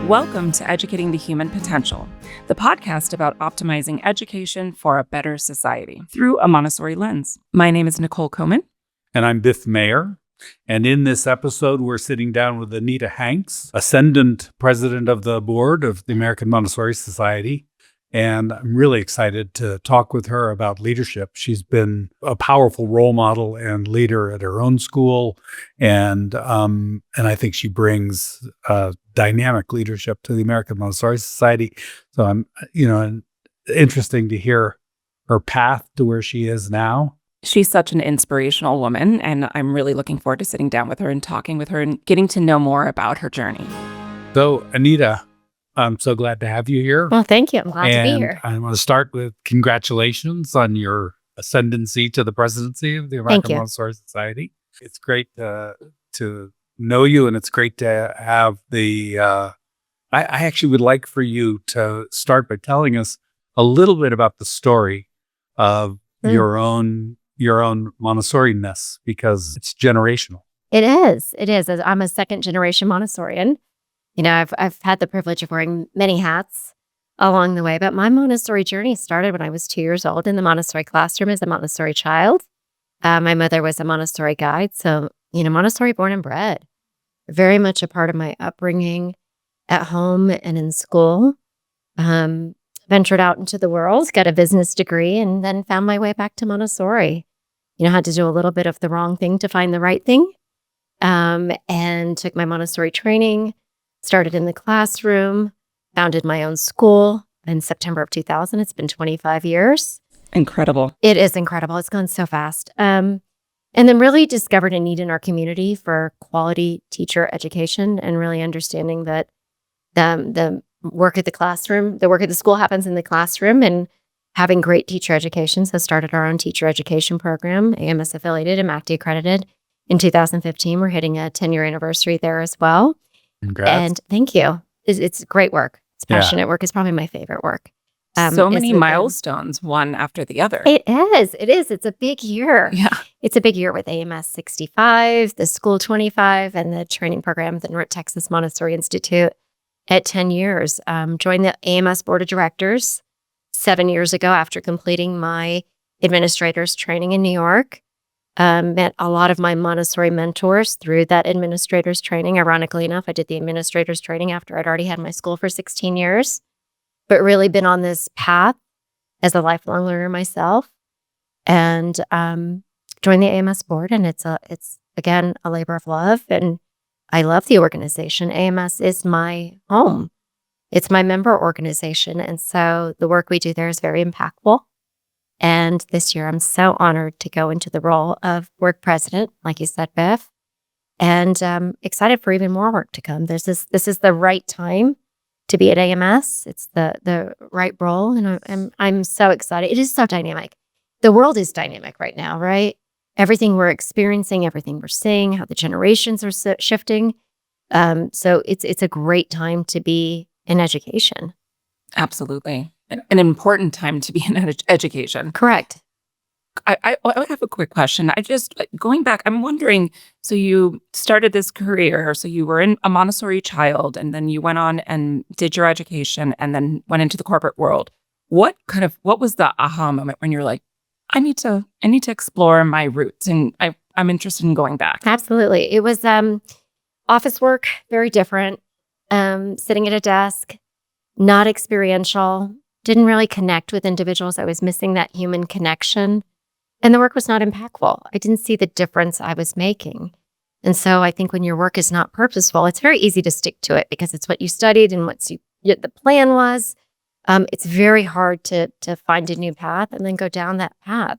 Welcome to Educating the Human Potential, the podcast about optimizing education for a better society through a Montessori lens. My name is Nicole Coman. And I'm Biff, Maier. And in this episode, we're sitting down with Anita Hanks, Ascendant President of the Board of the American Montessori Society. And I'm really excited to talk with her about leadership. She's been a powerful role model and leader at her own school. And I think she brings dynamic leadership to the American Montessori Society. So I'm, interesting to hear her path to where she is now. She's such an inspirational woman, and I'm really looking forward to sitting down with her and talking with her and getting to know more about her journey. So, Anita, I'm so glad to have you here. Well, thank you. I'm glad to be here. I want to start with congratulations on your ascendancy to the presidency of the American Montessori Society. It's great to know you, and it's great to have the... I actually would like for you to start by telling us a little bit about the story of your own Montessori-ness, because it's generational. It is. I'm a second generation Montessorian. I've had the privilege of wearing many hats along the way, but my Montessori journey started when I was 2 years old in the Montessori classroom as a Montessori child. My mother was a Montessori guide, so, Montessori born and bred. Very much a part of my upbringing at home and in school. Ventured out into the world, got a business degree, and then found my way back to Montessori. Had to do a little bit of the wrong thing to find the right thing, and took my Montessori training. Started in the classroom, founded my own school in September of 2000. It's been 25 years. Incredible. It is incredible. It's gone so fast. And then really discovered a need in our community for quality teacher education and really understanding that the work at the classroom, the work at the school happens in the classroom, and having great teacher education. So started our own teacher education program, AMS affiliated and MACD accredited. In 2015, we're hitting a 10-year anniversary there as well. Congrats. And thank you. It's great work. It's passionate work. It's probably my favorite work. So many milestones, one after the other. It is. It's a big year. Yeah. It's a big year with AMS 65, the school 25, and the training program, the North Texas Montessori Institute at 10 years. Joined the AMS Board of Directors 7 years ago after completing my administrator's training in New York. Met a lot of my Montessori mentors through that administrator's training. Ironically enough, I did the administrator's training after I'd already had my school for 16 years, but really been on this path as a lifelong learner myself, and joined the AMS board. And it's again a labor of love, and I love the organization. AMS is my home. It's my member organization, and so the work we do there is very impactful. And this year, I'm so honored to go into the role of board president, like you said, Biff, and excited for even more work to come. This is the right time to be at AMS. It's the right role, and I'm so excited. It is so dynamic. The world is dynamic right now, right? Everything we're experiencing, everything we're seeing, how the generations are shifting. So it's a great time to be in education. Absolutely. An important time to be in education. Correct. I have a quick question. Going back, I'm wondering, so you started this career, so you were a Montessori child, and then you went on and did your education and then went into the corporate world. What was the aha moment when you're like, I need to explore my roots, and I'm interested in going back? Absolutely. It was office work, very different. Sitting at a desk, not experiential. Didn't really connect with individuals. I was missing that human connection, and the work was not impactful. I didn't see the difference I was making. And so I think when your work is not purposeful, it's very easy to stick to it because it's what you studied and what the plan was. It's very hard to find a new path and then go down that path.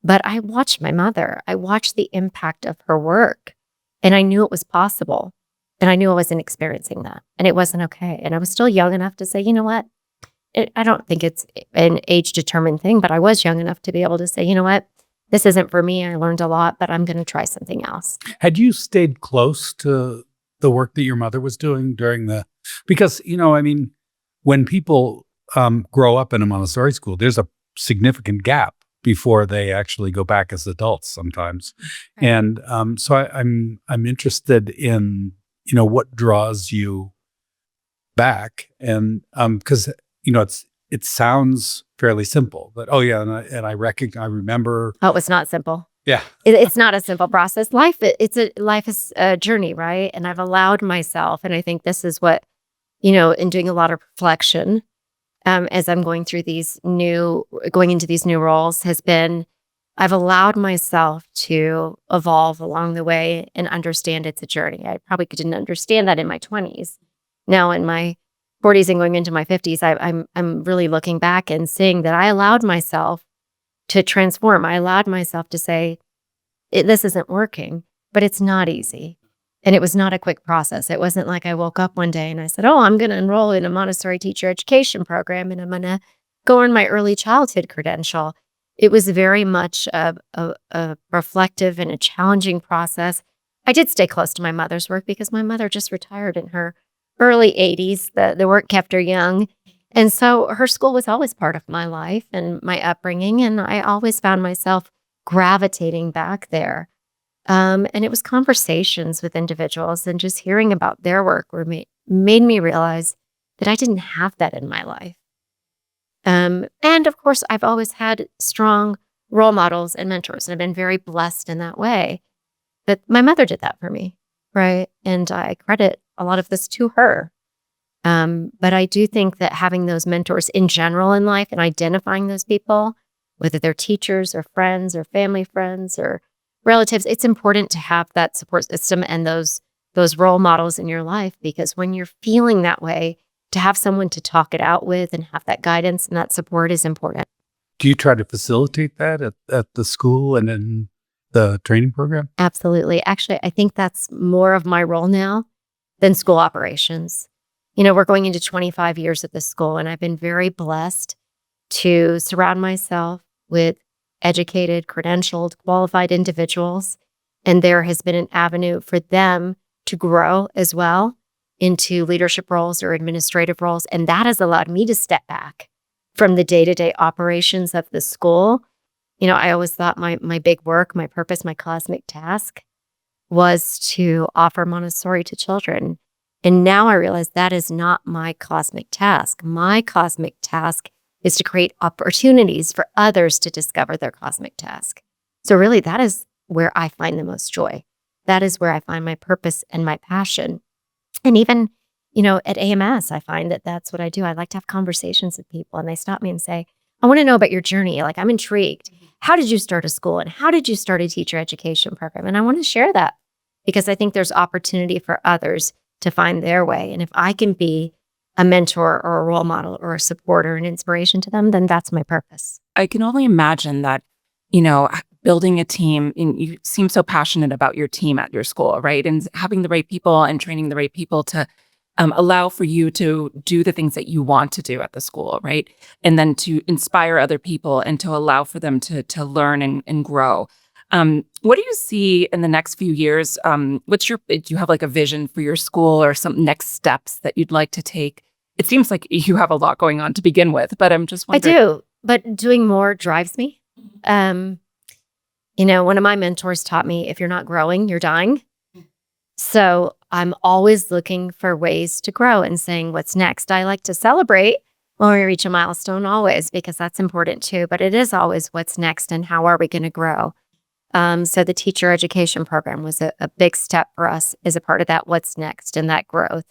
But I watched my mother. I watched the impact of her work, and I knew it was possible. And I knew I wasn't experiencing that, and it wasn't okay. And I was still young enough to say, you know what? I don't think it's an age-determined thing, but I was young enough to be able to say, you know what? This isn't for me. I learned a lot, but I'm going to try something else. Had you stayed close to the work that your mother was doing because, when people grow up in a Montessori school, there's a significant gap before they actually go back as adults sometimes. Right. And so I'm interested in, what draws you back, and because it sounds fairly simple, but and I remember. Oh, it's not simple. Yeah, It's not a simple process. Life is a journey, right? And I've allowed myself, and I think this is what, in doing a lot of reflection, as I'm going into these new roles, has been, I've allowed myself to evolve along the way and understand it's a journey. I probably didn't understand that in my 20s. Now in my 40s and going into my 50s, I'm really looking back and seeing that I allowed myself to transform. I allowed myself to say, this isn't working, but it's not easy. And it was not a quick process. It wasn't like I woke up one day and I said, oh, I'm going to enroll in a Montessori teacher education program and I'm going to go on my early childhood credential. It was very much a reflective and a challenging process. I did stay close to my mother's work because my mother just retired in her early 80s. The work kept her young. And so her school was always part of my life and my upbringing. And I always found myself gravitating back there. And it was conversations with individuals and just hearing about their work made me realize that I didn't have that in my life. And of course, I've always had strong role models and mentors, and I've been very blessed in that way. But my mother did that for me, right? And I credit a lot of this to her. But I do think that having those mentors in general in life and identifying those people, whether they're teachers or friends or family friends or relatives, it's important to have that support system and those role models in your life, because when you're feeling that way, to have someone to talk it out with and have that guidance and that support is important. Do you try to facilitate that at the school and in the training program? Absolutely. Actually, I think that's more of my role now than school operations. We're going into 25 years at this school, and I've been very blessed to surround myself with educated, credentialed, qualified individuals. And there has been an avenue for them to grow as well into leadership roles or administrative roles. And that has allowed me to step back from the day-to-day operations of the school. I always thought my big work, my purpose, my cosmic task was to offer Montessori to children. And now I realize that is not my cosmic task. My cosmic task is to create opportunities for others to discover their cosmic task. So really, that is where I find the most joy. That is where I find my purpose and my passion. And even, at AMS, I find that that's what I do. I like to have conversations with people, and they stop me and say, I want to know about your journey. Like, I'm intrigued. How did you start a school? And how did you start a teacher education program? And I want to share that because I think there's opportunity for others to find their way. And if I can be a mentor or a role model or a support or an inspiration to them, then that's my purpose. I can only imagine that, building a team, and you seem so passionate about your team at your school, right? And having the right people and training the right people to allow for you to do the things that you want to do at the school, right? And then to inspire other people and to allow for them to learn and grow. What do you see in the next few years? Do you have like a vision for your school or some next steps that you'd like to take? It seems like you have a lot going on to begin with, but I'm just wondering. I do, but doing more drives me. One of my mentors taught me, if you're not growing, you're dying. So I'm always looking for ways to grow and saying, what's next? I like to celebrate when we reach a milestone always, because that's important too, but it is always what's next and how are we going to grow? So the teacher education program was a big step for us as a part of that what's next and that growth.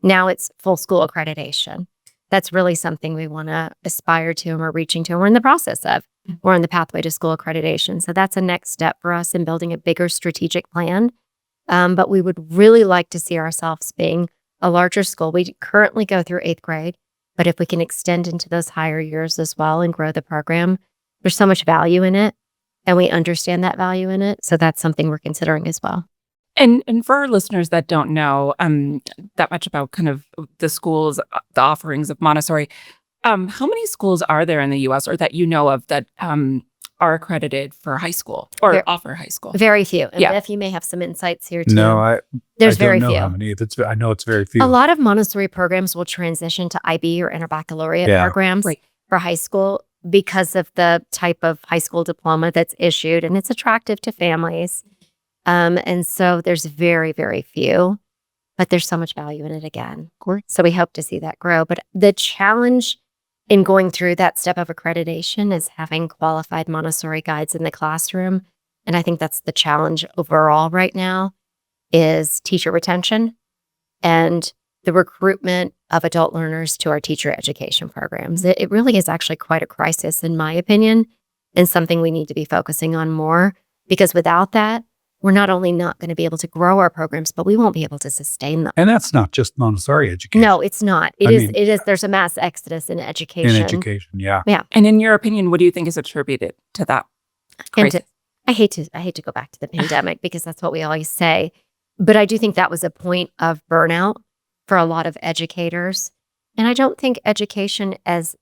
Now it's full school accreditation. That's really something we want to aspire to and we're reaching to and we're in the process of. We're on the pathway to school accreditation. So that's a next step for us in building a bigger strategic plan. But we would really like to see ourselves being a larger school. We currently go through 8th grade, but if we can extend into those higher years as well and grow the program, there's so much value in it. And we understand that value in it. So that's something we're considering as well. And for our listeners that don't know that much about kind of the schools, the offerings of Montessori, how many schools are there in the U.S. or that you know of that are accredited for high school or offer high school? Very few. And Yeah. Biff, you may have some insights here too. No, There's I don't very know few. how many. I know it's very few. A lot of Montessori programs will transition to IB or interbaccalaureate programs for high school because of the type of high school diploma that's issued, and it's attractive to families. And so there's very, very few. but there's so much value in it again. So we hope to see that grow. But the challenge in going through that step of accreditation is having qualified Montessori guides in the classroom. And I think that's the challenge overall right now is teacher retention and the recruitment of adult learners to our teacher education programs. It really is actually quite a crisis, in my opinion, and something we need to be focusing on more, because without that, we're not only not going to be able to grow our programs, but we won't be able to sustain them. And that's not just Montessori education. No, it's not. It is. There's a mass exodus in education. In education, yeah. Yeah. And in your opinion, what do you think is attributed to that crisis? I hate to go back to the pandemic because that's what we always say. But I do think that was a point of burnout for a lot of educators. And I don't think education as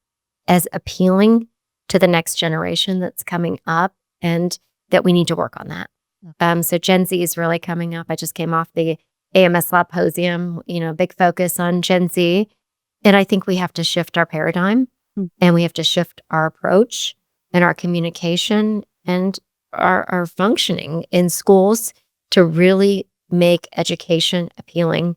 appealing to the next generation that's coming up, and that we need to work on that. So Gen Z is really coming up. I just came off the AMS Symposium, big focus on Gen Z. And I think we have to shift our paradigm and we have to shift our approach and our communication and our functioning in schools to really make education appealing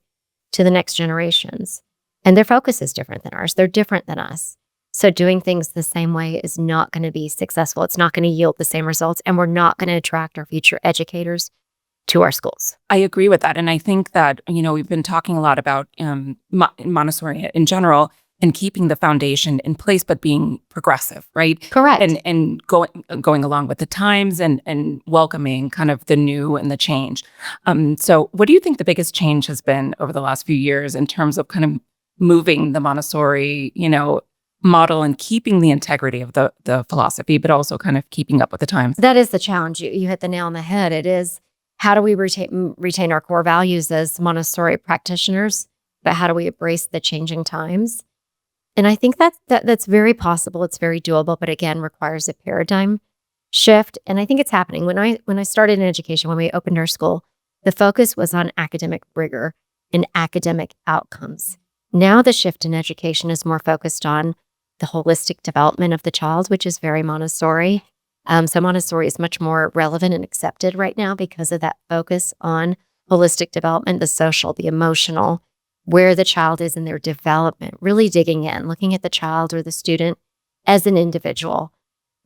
to the next generations. And their focus is different than ours. They're different than us. So doing things the same way is not going to be successful. It's not going to yield the same results, and we're not going to attract our future educators to our schools. I agree with that. And I think that, we've been talking a lot about Montessori in general and keeping the foundation in place, but being progressive, right? Correct. And going along with the times and welcoming kind of the new and the change. So what do you think the biggest change has been over the last few years in terms of kind of moving the Montessori, model and keeping the integrity of the philosophy, but also kind of keeping up with the times? That is the challenge. You hit the nail on the head. It is, how do we retain our core values as Montessori practitioners, but how do we embrace the changing times? And I think that's very possible. It's very doable, but again, requires a paradigm shift. And I think it's happening. When I started in education, when we opened our school, the focus was on academic rigor and academic outcomes. Now the shift in education is more focused on the holistic development of the child, which is very Montessori. So Montessori is much more relevant and accepted right now because of that focus on holistic development, the social, the emotional, where the child is in their development, really digging in, looking at the child or the student as an individual.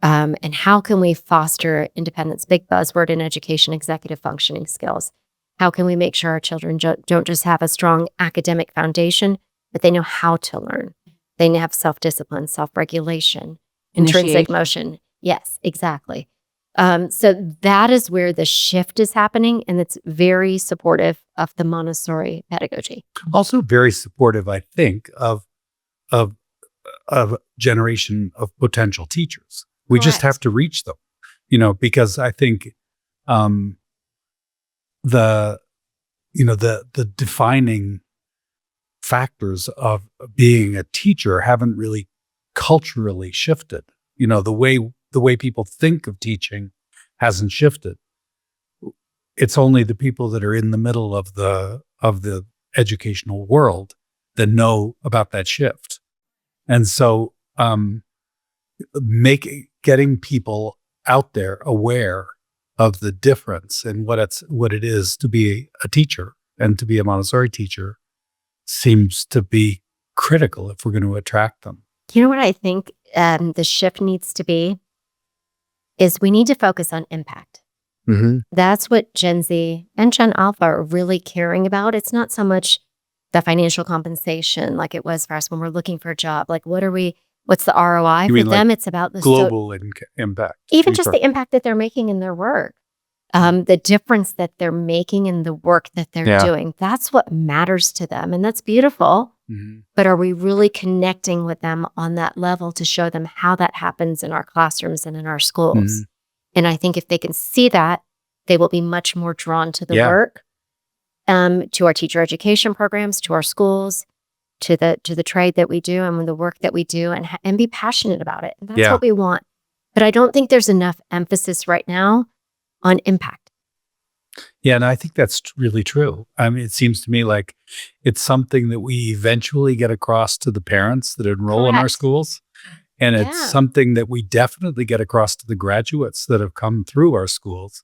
And how can we foster independence? Big buzzword in education, executive functioning skills. How can we make sure our children don't just have a strong academic foundation, but they know how to learn? They have self-discipline, self-regulation, intrinsic motion. Yes, exactly. So that is where the shift is happening, and it's very supportive of the Montessori pedagogy. Also very supportive, I think, of a generation of potential teachers. We just have to reach them, because I think the defining factors of being a teacher haven't really culturally shifted. The way people think of teaching hasn't shifted. It's only the people that are in the middle of the educational world that know about that shift. And so getting people out there aware of the difference and what it is to be a teacher and to be a Montessori teacher seems to be critical if we're going to attract them. You know what I think the shift needs to be is we need to focus on impact. Mm-hmm. That's what Gen Z and Gen Alpha are really caring about. It's not so much the financial compensation like it was for us when we're looking for a job. Like, what's the ROI? For them, it's about the global impact. Even just the impact that they're making in their work. The difference that they're making in the work that they're doing. That's what matters to them. And that's beautiful. Mm-hmm. But are we really connecting with them on that level to show them how that happens in our classrooms and in our schools? Mm-hmm. And I think if they can see that, they will be much more drawn to the work, to our teacher education programs, to our schools, to the trade that we do and the work that we do, and be passionate about it. And that's what we want. But I don't think there's enough emphasis right now on impact. Yeah, and I think that's really true. I mean, it seems to me like it's something that we eventually get across to the parents that enroll in our schools. And it's something that we definitely get across to the graduates that have come through our schools.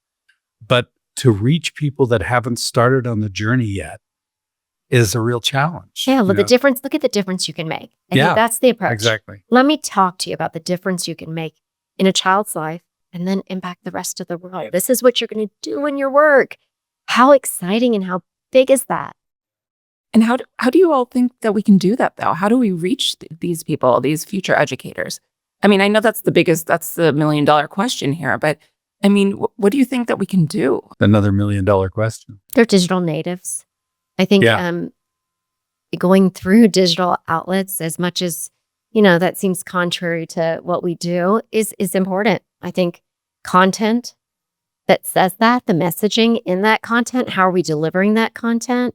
But to reach people that haven't started on the journey yet, is a real challenge. Yeah, you look know? at the difference you can make. I Yeah, think that's the approach. Exactly. Let me talk to you about the difference you can make in a child's life and then impact the rest of the world. This is what you're going to do in your work. How exciting and how big is that? And how do you all think that we can do that, though? How do we reach these people, these future educators? I mean, I know that's the million-dollar question here, but I mean, what do you think that we can do? Another $1 million question. They're digital natives. I think Yeah. Going through digital outlets, as much as, that seems contrary to what we do, is important. I think content that says that, the messaging in that content, how are we delivering that content?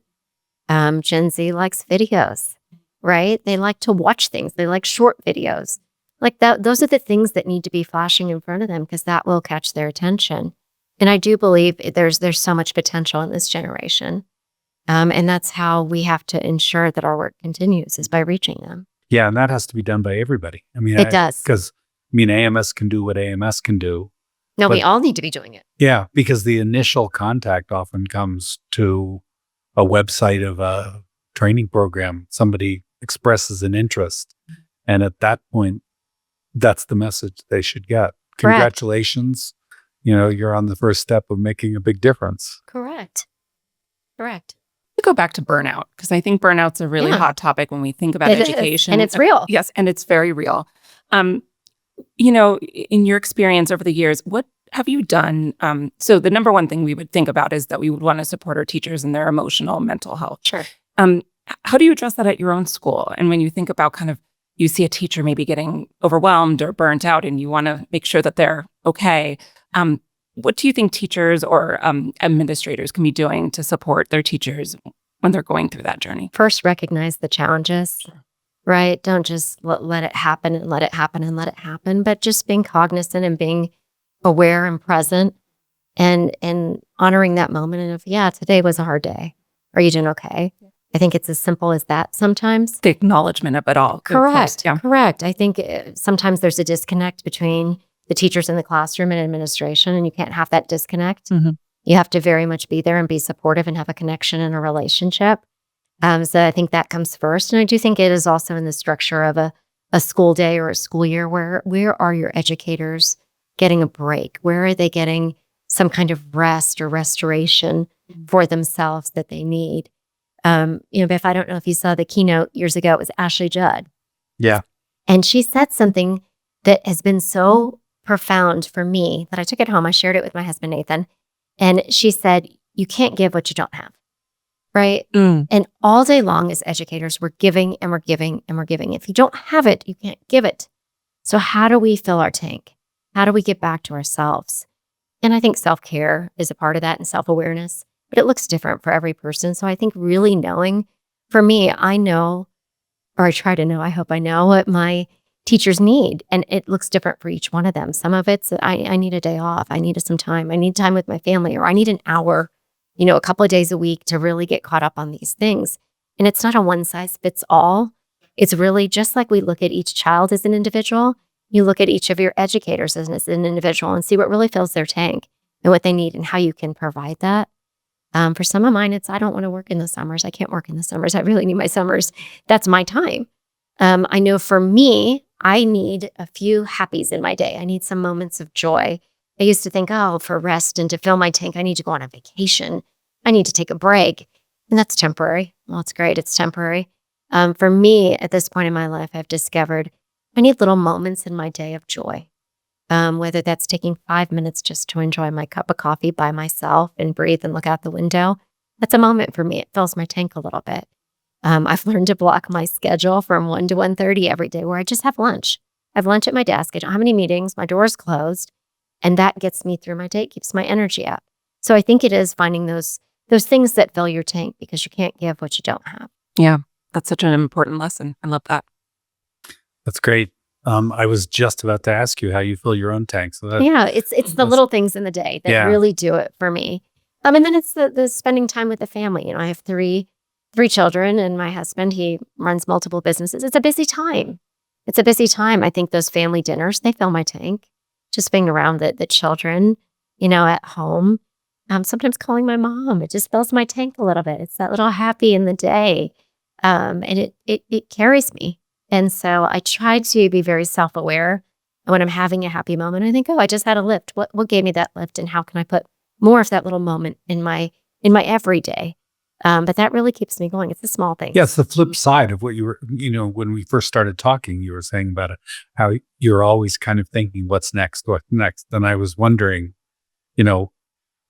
Gen Z likes videos, right? They like to watch things. They like short videos. Like that. Those are the things that need to be flashing in front of them because that will catch their attention. And I do believe there's so much potential in this generation. And that's how we have to ensure that our work continues, is by reaching them. Yeah, and that has to be done by everybody. I mean, It does. Because, AMS can do what AMS can do. No, we but- all need to be doing it. Yeah, because the initial contact often comes to a website of a training program. Somebody expresses an interest. And at that point, that's the message they should get. Correct. Congratulations. You're on the first step of making a big difference. Correct. To go back to burnout, because I think burnout's a really hot topic when we think about It is, education. and it's real. Yes, and it's very real. In your experience over the years, what have you done? So the number one thing we would think about is that we would want to support our teachers in their emotional, mental health. Sure. How do you address that at your own school? And when you think about you see a teacher maybe getting overwhelmed or burnt out and you want to make sure that they're okay, what do you think teachers or administrators can be doing to support their teachers when they're going through that journey? First, recognize the challenges, right? Don't just let it happen and let it happen and let it happen, but just being cognizant and being aware and present and honoring that moment of, today was a hard day. Are you doing okay? I think it's as simple as that sometimes. The acknowledgement of it all. Correct. Yeah. Correct. I think sometimes there's a disconnect between the teachers in the classroom and administration, and you can't have that disconnect. Mm-hmm. You have to very much be there and be supportive and have a connection and a relationship. So I think that comes first. And I do think it is also in the structure of a school day or a school year where are your educators getting a break? Where are they getting some kind of rest or restoration for themselves that they need? Biff, I don't know if you saw the keynote years ago. It was Ashley Judd. Yeah. And she said something that has been so profound for me that I took it home. I shared it with my husband, Nathan. And she said, you can't give what you don't have. Right. And all day long as educators, we're giving and we're giving and we're giving. If you don't have it, you can't give it. So how do we fill our tank? How do we get back to ourselves? And I think self-care is a part of that and self-awareness, but it looks different for every person. So I think really knowing, for me, I know, or I try to know, I hope I know what my teachers need. And it looks different for each one of them. Some of it's, I need a day off. I need some time. I need time with my family, or I need an hour, a couple of days a week to really get caught up on these things. And it's not a one size fits all. It's really just like we look at each child as an individual. You look at each of your educators as an individual and see what really fills their tank and what they need and how you can provide that. For some of mine, it's, I don't want to work in the summers. I can't work in the summers. I really need my summers. That's my time. I know for me, I need a few happies in my day. I need some moments of joy. I used to think, for rest and to fill my tank, I need to go on a vacation. I need to take a break. And that's temporary. Well, it's great. It's temporary. For me, at this point in my life, I've discovered I need little moments in my day of joy. Whether that's taking 5 minutes just to enjoy my cup of coffee by myself and breathe and look out the window. That's a moment for me. It fills my tank a little bit. I've learned to block my schedule from 1 to 1:30 every day where I just have lunch. I have lunch at my desk. I don't have any meetings. My door is closed. And that gets me through my day, keeps my energy up. So I think it is finding those things that fill your tank, because you can't give what you don't have. Yeah, that's such an important lesson. I love that. That's great. I was just about to ask you how you fill your own tank. So It's the little things in the day that really do it for me. And then it's the spending time with the family. I have three children, and my husband, he runs multiple businesses. It's a busy time. I think those family dinners, they fill my tank. Just being around the children, at home. sometimes calling my mom. It just fills my tank a little bit. It's that little happy in the day. And it carries me. And so I try to be very self-aware. And when I'm having a happy moment, I think, oh, I just had a lift. What gave me that lift? And how can I put more of that little moment in my everyday? But that really keeps me going. It's the small things. Yeah, it's the flip side of what you were, when we first started talking, you were saying about it, how you're always kind of thinking, what's next? What's next? And I was wondering,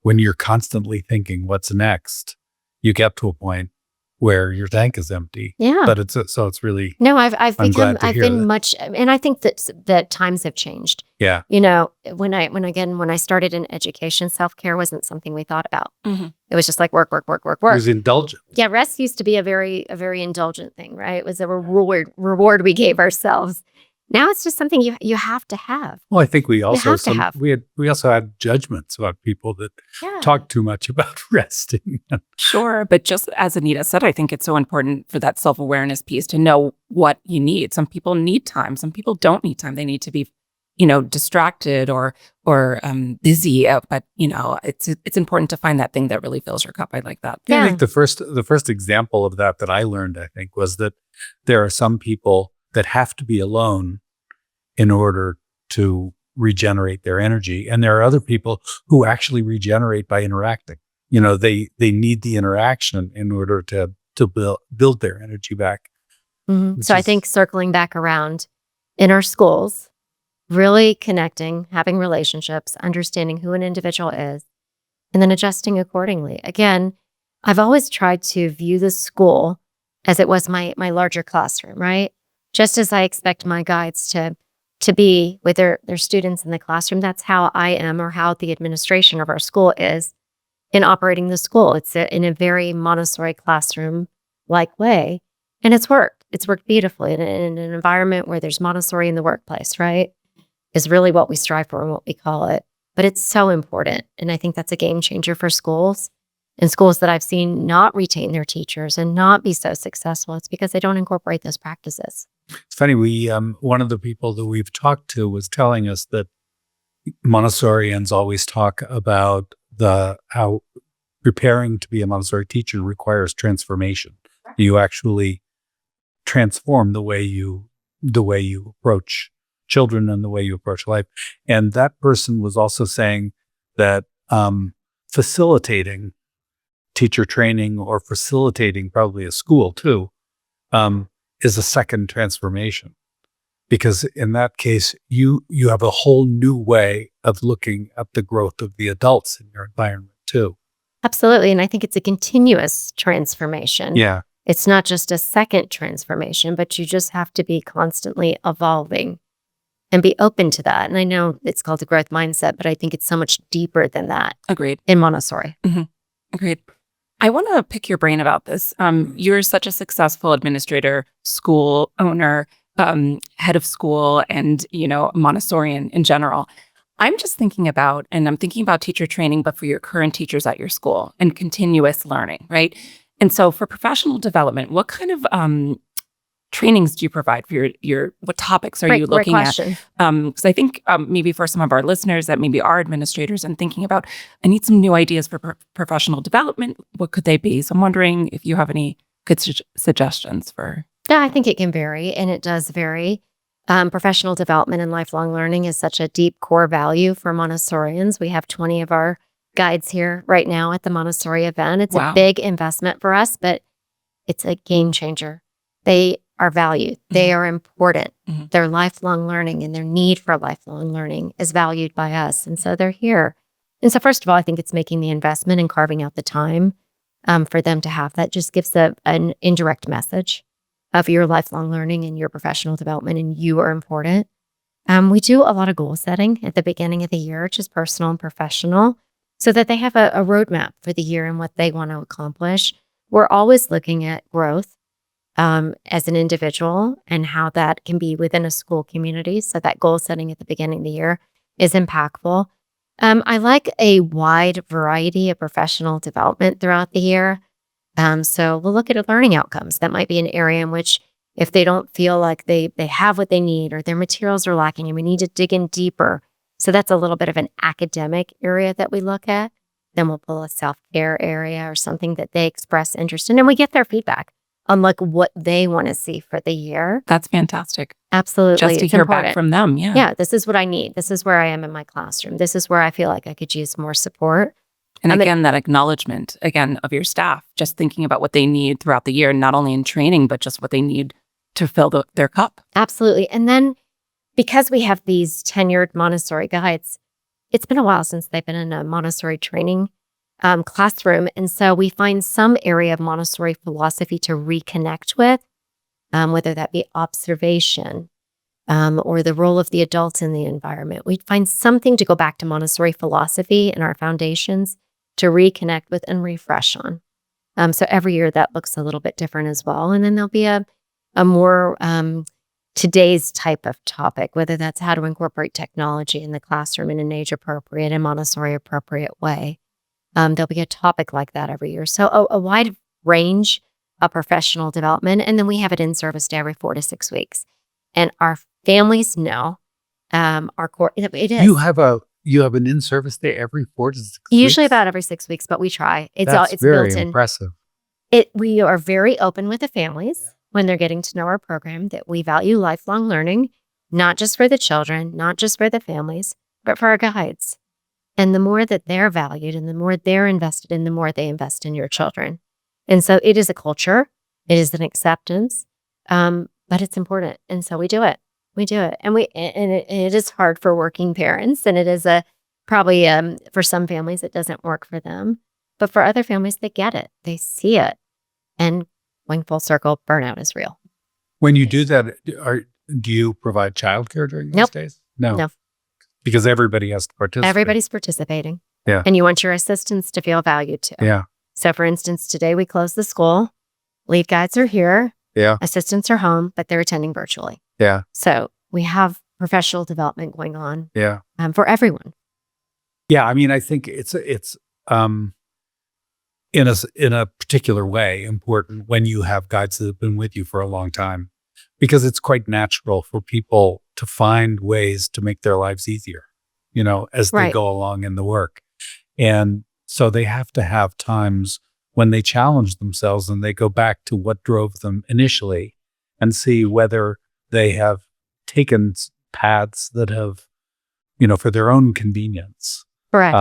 when you're constantly thinking what's next, you get to a point where your tank is empty. Yeah. But it's really, No, I'm glad to I've hear been that. much, and I think that times have changed. Yeah. When I started in education, self-care wasn't something we thought about. Mhm. It was just like work. It was indulgent. Yeah, rest used to be a very indulgent thing, right? It was a reward we gave ourselves. Now it's just something you have to have. Well, I think we also have to have. we also had judgments about people that Yeah. talk too much about resting. Sure. But just as Anita said, I think it's so important for that self-awareness piece to know what you need. Some people need time. Some people don't need time. They need to be, distracted or busy. But, it's important to find that thing that really fills your cup. I like that. Yeah, I Yeah. think the first example of that I learned, I think, was that there are some people that have to be alone in order to regenerate their energy, and there are other people who actually regenerate by interacting. They need the interaction in order to build their energy back. Mhm. Which So I is- think circling back around in our schools, really connecting, having relationships, understanding who an individual is, and then adjusting accordingly. Again, I've always tried to view the school as it was my larger classroom, right? Just as I expect my guides to be with their students in the classroom, that's how I am, or how the administration of our school is in operating the school. It's in a very Montessori classroom-like way. And it's worked. It's worked beautifully in an environment where there's Montessori in the workplace, right? Is really what we strive for and what we call it. But it's so important. And I think that's a game changer for schools. And schools that I've seen not retain their teachers and not be so successful, it's because they don't incorporate those practices. It's funny. We one of the people that we've talked to was telling us that Montessorians always talk about how preparing to be a Montessori teacher requires transformation. You actually transform the way you approach children and the way you approach life. And that person was also saying that facilitating teacher training, or facilitating probably a school too, is a second transformation. Because in that case, you have a whole new way of looking at the growth of the adults in your environment too. Absolutely. And I think it's a continuous transformation. Yeah. It's not just a second transformation, but you just have to be constantly evolving and be open to that. And I know it's called a growth mindset, but I think it's so much deeper than that Agreed. in Montessori. Agreed. I want to pick your brain about this. You're such a successful administrator, school owner, head of school, and, Montessorian in general. I'm just thinking about teacher training, but for your current teachers at your school and continuous learning, right? And so for professional development, what kind of trainings do you provide for what topics are you looking great at? question. Because I think maybe for some of our listeners that maybe are administrators and thinking about, I need some new ideas for professional development. What could they be? So I'm wondering if you have any good suggestions for. Yeah, I think it can vary, and it does vary. Professional development and lifelong learning is such a deep core value for Montessorians. We have 20 of our guides here right now at the Montessori event. It's Wow. a big investment for us, but it's a game changer. They are valued. They are important. Mhm. Their lifelong learning and their need for lifelong learning is valued by us. And so they're here. And so first of all, I think it's making the investment and carving out the time for them to have that. Just gives an indirect message of your lifelong learning and your professional development, and you are important. We do a lot of goal setting at the beginning of the year, just personal and professional, so that they have a roadmap for the year and what they want to accomplish. We're always looking at growth as an individual and how that can be within a school community. So that goal setting at the beginning of the year is impactful. I like a wide variety of professional development throughout the year. So we'll look at learning outcomes. That might be an area in which if they don't feel like they have what they need, or their materials are lacking and we need to dig in deeper. So that's a little bit of an academic area that we look at. Then we'll pull a self-care area or something that they express interest in. And we get their feedback on like what they want to see for the year. That's fantastic. Absolutely. Just to It's hear important. back from them. Yeah. Yeah, this is what I need. This is where I am in my classroom. This is where I feel like I could use more support. And I mean- again, that acknowledgement, again, of your staff, just thinking about what they need throughout the year, not only in training, but just what they need to fill their cup. Absolutely. And then because we have these tenured Montessori guides, it's been a while since they've been in a Montessori training classroom. And so we find some area of Montessori philosophy to reconnect with, whether that be observation or the role of the adult in the environment. We find something to go back to Montessori philosophy and our foundations to reconnect with and refresh on. So every year that looks a little bit different as well. And then there'll be a more today's type of topic, whether that's how to incorporate technology in the classroom in an age-appropriate and Montessori-appropriate way. There'll be a topic like that every year. So a wide range of professional development. And then we have it in service day every 4 to 6 weeks. And our families know our core, it is. You have an in-service day every 4 to 6 Usually weeks? about every 6 weeks, but we try. That's It's very built in. impressive. We are very open with the families when they're getting to know our program that we value lifelong learning, not just for the children, not just for the families, but for our guides. And the more that they're valued and the more they're invested in, the more they invest in your children. And so it is a culture. It is an acceptance, but it's important. And so we do it. We do it. And it is hard for working parents. And it is probably for some families, it doesn't work for them. But for other families, they get it. They see it. And going full circle, burnout is real. When you do that, do you provide childcare during those Nope. days? No. No. Because everybody has to participate. Everybody's participating. Yeah. And you want your assistants to feel valued too. Yeah. So for instance, today we closed the school. Lead guides are here. Yeah. Assistants are home, but they're attending virtually. Yeah. So we have professional development going on Yeah. for everyone. Yeah. I mean, I think it's in a particular way important when you have guides that have been with you for a long time, because it's quite natural for people to find ways to make their lives easier, as they Right. go along in the work. And so they have to have times when they challenge themselves and they go back to what drove them initially and see whether they have taken paths that have, for their own convenience, Correct.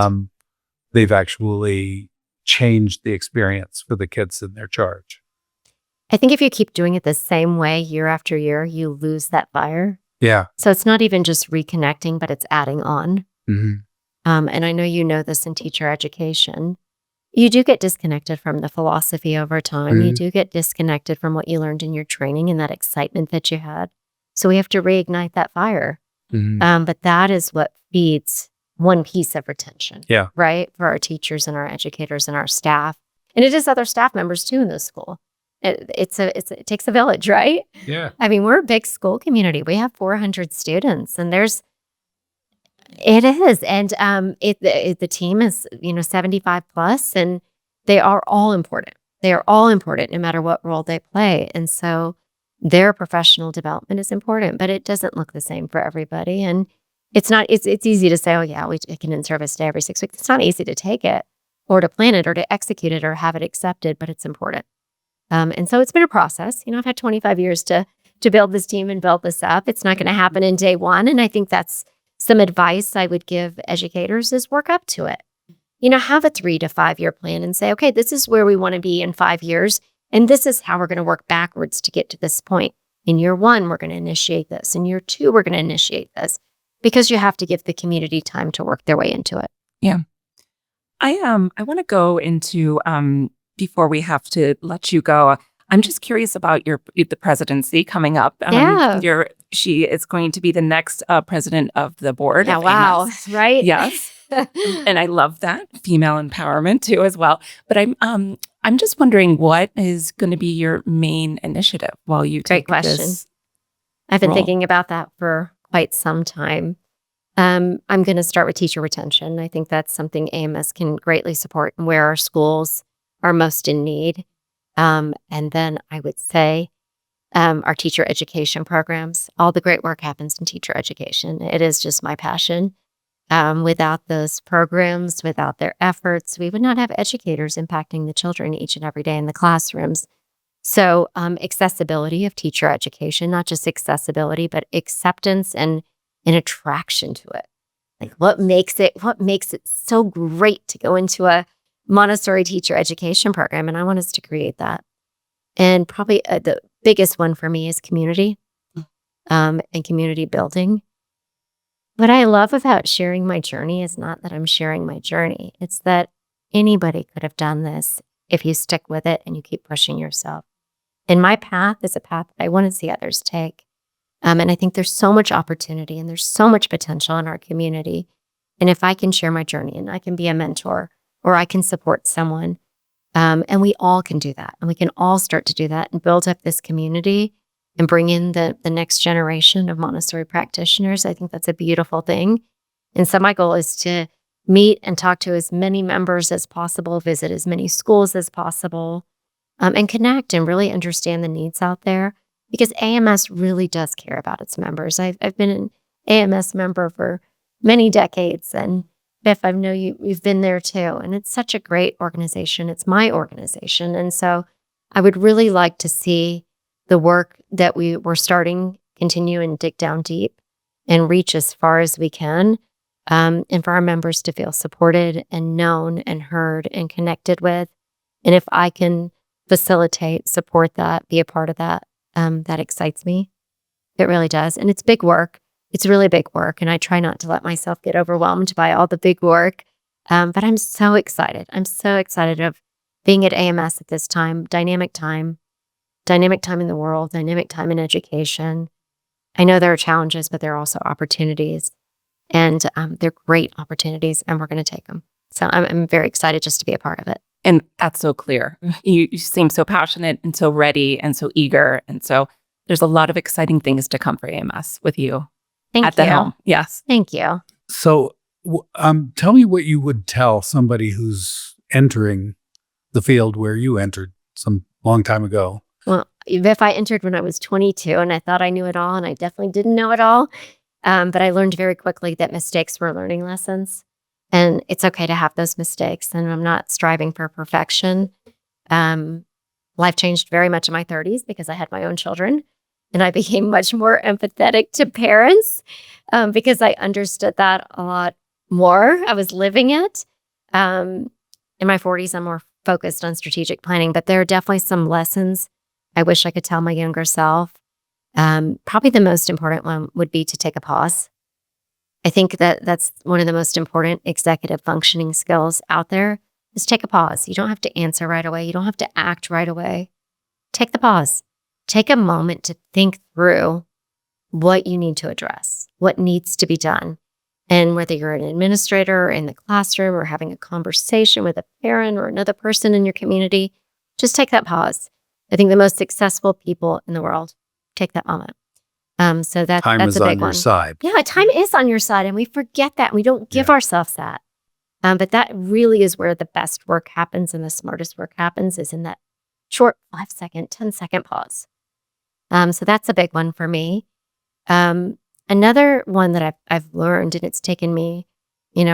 they've actually changed the experience for the kids in their charge. I think if you keep doing it the same way year after year, you lose that fire. Yeah. So it's not even just reconnecting, but it's adding on. Mm-hmm. And I know you know this in teacher education. You do get disconnected from the philosophy over time. You Mhm. do get disconnected from what you learned in your training and that excitement that you had. So we have to reignite that fire. Mm-hmm. But that is what feeds one piece of retention. Yeah. Right? For our teachers and our educators and our staff. And it is other staff members too in the school. It takes a village, right? Yeah. I mean, we're a big school community. We have 400 students, and it is. And the team is, 75 plus, and they are all important. They are all important no matter what role they play. And so their professional development is important, but it doesn't look the same for everybody. And it's easy to say, oh yeah, we can in-service day every 6 weeks. It's not easy to take it or to plan it or to execute it or have it accepted, but it's important. And so it's been a process. I've had 25 years to build this team and build this up. It's not going to happen in day one. And I think that's some advice I would give educators is work up to it. Have a 3 to 5 year plan and say, okay, this is where we want to be in 5 years. And this is how we're going to work backwards to get to this point. In year 1, we're going to initiate this. In year 2, we're going to initiate this, because you have to give the community time to work their way into it. Yeah. I want to go into before we have to let you go. I'm just curious about the presidency coming up. Yeah. She is going to be the next president of the board. Yeah, of wow. AMS. Right? Yes. And I love that female empowerment too as well. But I'm just wondering, what is going to be your main initiative while you Great take question. this I've been role? thinking about that for quite some time. I'm going to start with teacher retention. I think that's something AMS can greatly support and where our schools are most in need. And then I would say our teacher education programs. All the great work happens in teacher education. It is just my passion. Without those programs, without their efforts, we would not have educators impacting the children each and every day in the classrooms. So accessibility of teacher education, not just accessibility, but acceptance and an attraction to it. Like what makes it so great to go into a Montessori teacher education program? And I want us to create that. And probably the biggest one for me is community and community building. What I love about sharing my journey is not that I'm sharing my journey. It's that anybody could have done this if you stick with it and you keep pushing yourself. And my path is a path that I want to see others take. And I think there's so much opportunity and there's so much potential in our community. And if I can share my journey and I can be a mentor or I can support someone, and we all can do that. And we can all start to do that and build up this community and bring in the next generation of Montessori practitioners. I think that's a beautiful thing. And so my goal is to meet and talk to as many members as possible, visit as many schools as possible, and connect and really understand the needs out there, because AMS really does care about its members. I've been an AMS member for many decades, and Biff, I know you've been there too, and it's such a great organization. It's my organization, and so I would really like to see the work that we're starting continue and dig down deep and reach as far as we can, and for our members to feel supported and known and heard and connected with. And if I can facilitate, support that, be a part of that, that excites me. It really does. And it's big work. It's really big work. And I try not to let myself get overwhelmed by all the big work. But I'm so excited. I'm so excited of being at AMS at this dynamic time in the world, dynamic time in education. I know there are challenges, but there are also opportunities. And they're great opportunities, and we're going to take them. So I'm very excited just to be a part of it. And that's so clear. You seem so passionate and so ready and so eager. And so there's a lot of exciting things to come for AMS with you Thank at you. the helm. Yes. Thank you. So tell me what you would tell somebody who's entering the field where you entered some long time ago. Well, if I entered when I was 22 and I thought I knew it all, and I definitely didn't know it all, but I learned very quickly that mistakes were learning lessons. And it's okay to have those mistakes. And I'm not striving for perfection. Life changed very much in my 30s because I had my own children. And I became much more empathetic to parents because I understood that a lot more. I was living it. In my 40s, I'm more focused on strategic planning. But there are definitely some lessons I wish I could tell my younger self. Probably the most important one would be to take a pause. I think that's one of the most important executive functioning skills out there is take a pause. You don't have to answer right away. You don't have to act right away. Take the pause. Take a moment to think through what you need to address, what needs to be done. And whether you're an administrator in the classroom or having a conversation with a parent or another person in your community, just take that pause. I think the most successful people in the world take that moment. So that's Time is a big on your one. side. Yeah, time is on your side, and we forget that. We don't give ourselves that. But that really is where the best work happens and the smartest work happens is in that short 5-second, 10-second pause. So that's a big one for me. Another one that I've learned, and it's taken me,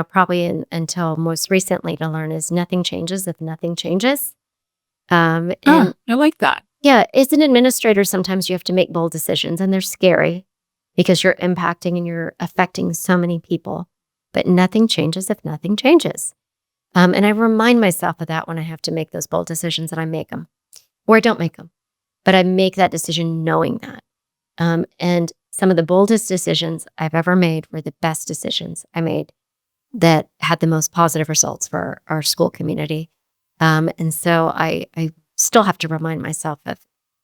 probably until most recently to learn, is nothing changes if nothing changes. And I like that. yeah, as an administrator, sometimes you have to make bold decisions, and they're scary because you're impacting and you're affecting so many people. But nothing changes if nothing changes. And I remind myself of that when I have to make those bold decisions, and I make them, or I don't make them. But I make that decision knowing that. And some of the boldest decisions I've ever made were the best decisions I made that had the most positive results for our school community. And so I still have to remind myself of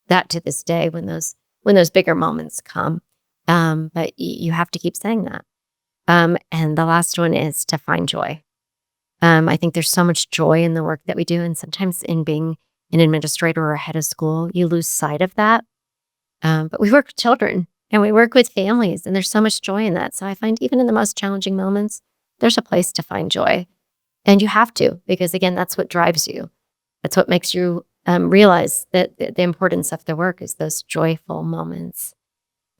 that to this day when those bigger moments come. But you have to keep saying that. And the last one is to find joy. I think there's so much joy in the work that we do. And sometimes in being an administrator or a head of school, you lose sight of that. But we work with children and we work with families, and there's so much joy in that. So I find even in the most challenging moments, there's a place to find joy. And you have to, because again, that's what drives you. That's what makes you realize that the importance of the work is those joyful moments.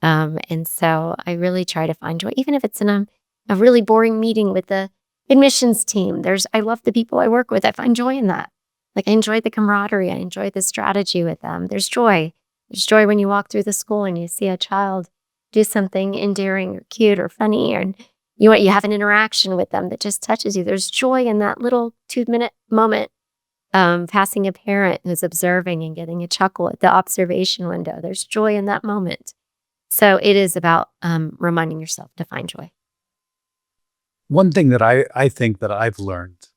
And so I really try to find joy, even if it's in a a really boring meeting with the admissions team. I love the people I work with. I find joy in that. Like I enjoy the camaraderie. I enjoy the strategy with them. There's joy. There's joy when you walk through the school and you see a child do something endearing or cute or funny, and you have an interaction with them that just touches you. There's joy in that little 2-minute moment, passing a parent who's observing and getting a chuckle at the observation window. There's joy in that moment. So it is about reminding yourself to find joy. One thing that I think that I've learned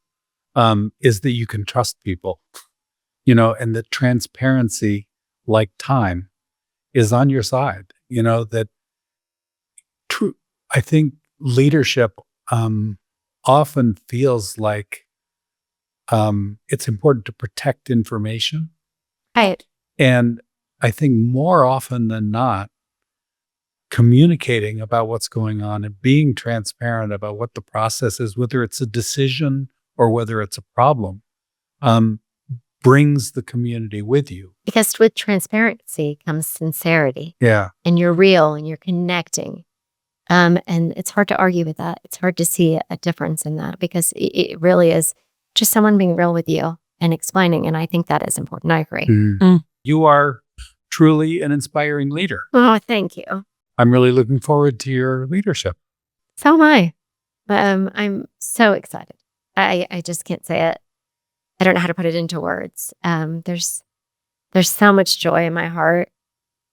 is that you can trust people, and that transparency, like time, is on your side. That true. I think leadership often feels like it's important to protect information. Right. And I think more often than not, communicating about what's going on and being transparent about what the process is, whether it's a decision or whether it's a problem, brings the community with you. Because with transparency comes sincerity. Yeah. And you're real and you're connecting. And it's hard to argue with that. It's hard to see a difference in that because it really is just someone being real with you and explaining. And I think that is important. I agree. You are truly an inspiring leader. Oh, thank you. I'm really looking forward to your leadership. So am I. I'm so excited. I just can't say it. I don't know how to put it into words. There's so much joy in my heart,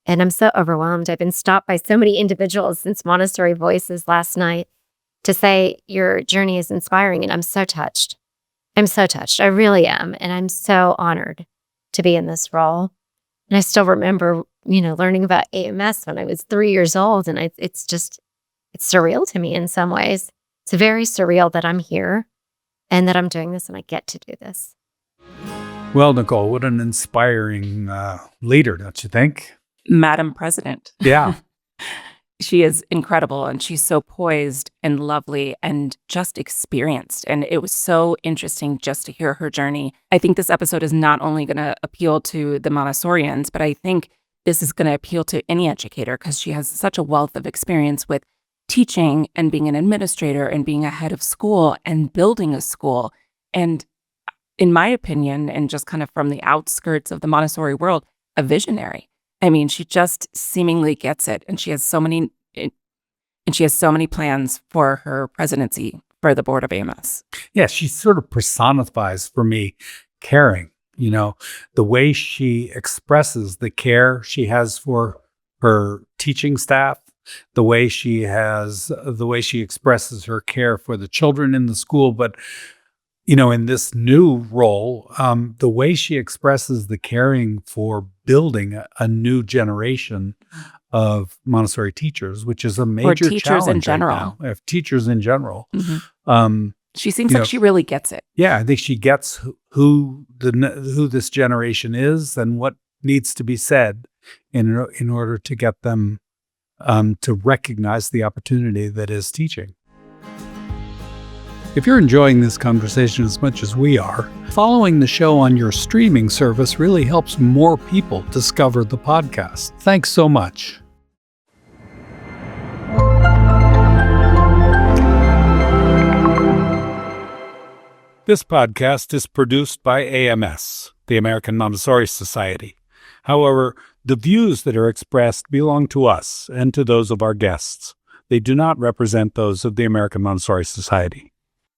and I'm so overwhelmed. I've been stopped by so many individuals since Montessori Voices last night to say your journey is inspiring, and I'm so touched. I'm so touched. I really am, and I'm so honored to be in this role. And I still remember, learning about AMS when I was 3 years old, and it's surreal to me in some ways. It's very surreal that I'm here and that I'm doing this and I get to do this. Well, Nicole, what an inspiring leader, don't you think? Madam President. Yeah. She is incredible, and she's so poised and lovely and just experienced. And it was so interesting just to hear her journey. I think this episode is not only going to appeal to the Montessorians, but I think this is going to appeal to any educator because she has such a wealth of experience with teaching and being an administrator and being a head of school and building a school. And in my opinion, and just kind of from the outskirts of the Montessori world, a visionary. I mean, she just seemingly gets it, and she has so many plans for her presidency for the board of AMS. Yeah, she sort of personifies for me caring. The way she expresses the care she has for her teaching staff, the way she expresses her care for the children in the school, but in this new role, the way she expresses the caring for building a new generation of Montessori teachers, which is a major teachers challenge in general. right now. Teachers in general. Mm-hmm. She seems like she really gets it. Yeah, I think she gets who this generation is and what needs to be said in order to get them to recognize the opportunity that is teaching. If you're enjoying this conversation as much as we are, following the show on your streaming service really helps more people discover the podcast. Thanks so much. This podcast is produced by AMS, the American Montessori Society. However, the views that are expressed belong to us and to those of our guests. They do not represent those of the American Montessori Society.